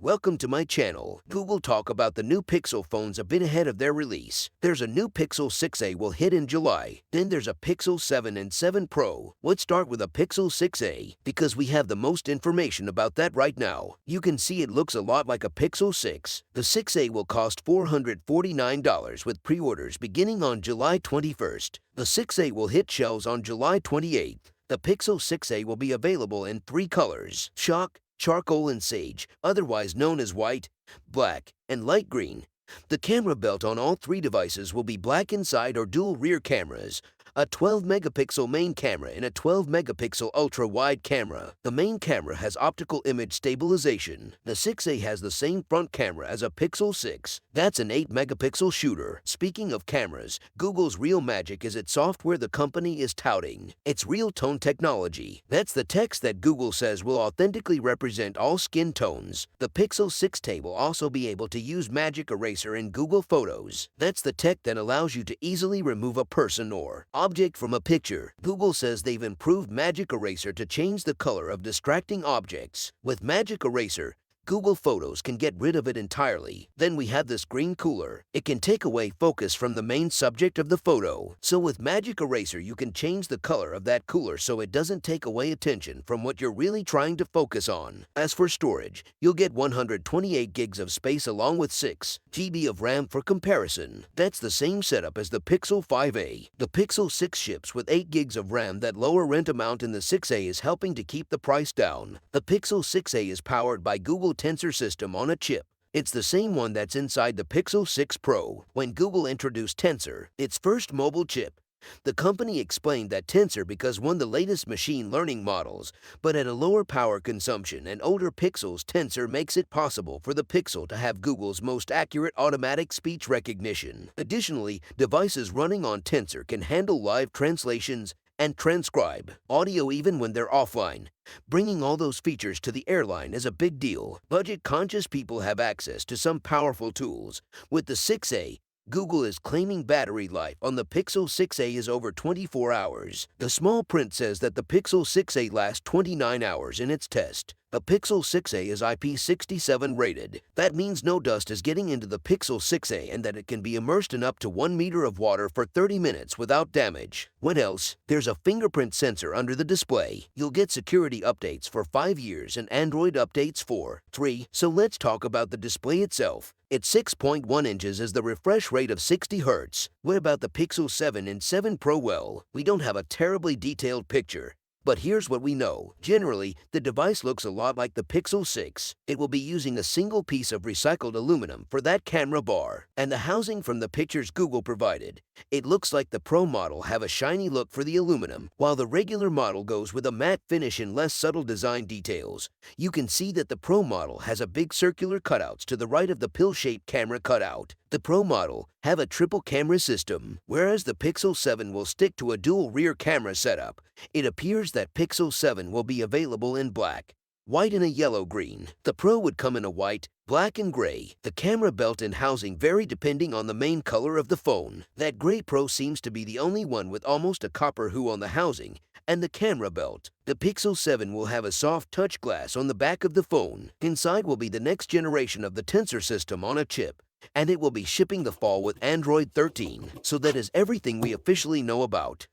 Welcome to my channel. Google talk about the new Pixel phones a bit ahead of their release. There's a new Pixel 6a will hit in July. Then there's a Pixel 7 and 7 Pro. Let's start with a Pixel 6a because we have the most information about that right now. You can see it looks a lot like a Pixel 6. The 6a will cost $449 with pre-orders beginning on July 21st. The 6a will hit shelves on July 28th. The Pixel 6a will be available in 3 colors: shock, charcoal, and sage, otherwise known as white, black, and light green. The camera belt on all 3 devices will be black inside or dual rear cameras, a 12-megapixel main camera and a 12-megapixel ultra-wide camera. The main camera has optical image stabilization. The 6a has the same front camera as a Pixel 6. That's an 8-megapixel shooter. Speaking of cameras, Google's Real Magic is its software the company is touting. It's real tone technology. That's the text that Google says will authentically represent all skin tones. The Pixel 6a will also be able to use Magic Eraser in Google Photos. That's the tech that allows you to easily remove a person or object from a picture. Google says they've improved Magic Eraser to change the color of distracting objects. With Magic Eraser, Google Photos can get rid of it entirely. Then we have the screen cooler. It can take away focus from the main subject of the photo. So with Magic Eraser, you can change the color of that cooler so it doesn't take away attention from what you're really trying to focus on. As for storage, you'll get 128 gigs of space along with 6 GB of RAM for comparison. That's the same setup as the Pixel 5a. The Pixel 6 ships with 8 gigs of RAM. That lower rent amount in the 6a is helping to keep the price down. The Pixel 6a is powered by Google Tensor system on a chip. It's the same one that's inside the Pixel 6 Pro. When Google introduced Tensor, its first mobile chip, the company explained that Tensor because one of the latest machine learning models, but at a lower power consumption and older pixels. Tensor makes it possible for the Pixel to have Google's most accurate automatic speech recognition. Additionally, devices running on Tensor can handle live translations and transcribe audio even when they're offline. Bringing all those features to the airline is a big deal. Budget-conscious people have access to some powerful tools. With the 6a, Google is claiming battery life on the Pixel 6a is over 24 hours. The small print says that the Pixel 6a lasts 29 hours in its test. The Pixel 6a is IP67 rated. That means no dust is getting into the Pixel 6a and that it can be immersed in up to 1 meter of water for 30 minutes without damage. What else? There's a fingerprint sensor under the display. You'll get security updates for 5 years and Android updates for 3. So let's talk about the display itself. It's 6.1 inches is the refresh rate of 60 Hz. What about the Pixel 7 and 7 Pro? Well, we don't have a terribly detailed picture. But here's what we know. Generally, the device looks a lot like the Pixel 6. It will be using a single piece of recycled aluminum for that camera bar, and the housing from the pictures Google provided. It looks like the Pro model have a shiny look for the aluminum, while the regular model goes with a matte finish and less subtle design details. You can see that the Pro model has a big circular cutouts to the right of the pill-shaped camera cutout. The Pro model have a triple camera system, whereas the Pixel 7 will stick to a dual rear camera setup. It appears that Pixel 7 will be available in black, white, and a yellow-green. The Pro would come in a white, black, and gray. The camera belt and housing vary depending on the main color of the phone. That gray Pro seems to be the only one with almost a copper hue on the housing and the camera belt. The Pixel 7 will have a soft touch glass on the back of the phone. Inside will be the next generation of the Tensor system on a chip, and it will be shipping the fall with Android 13. So that is everything we officially know about.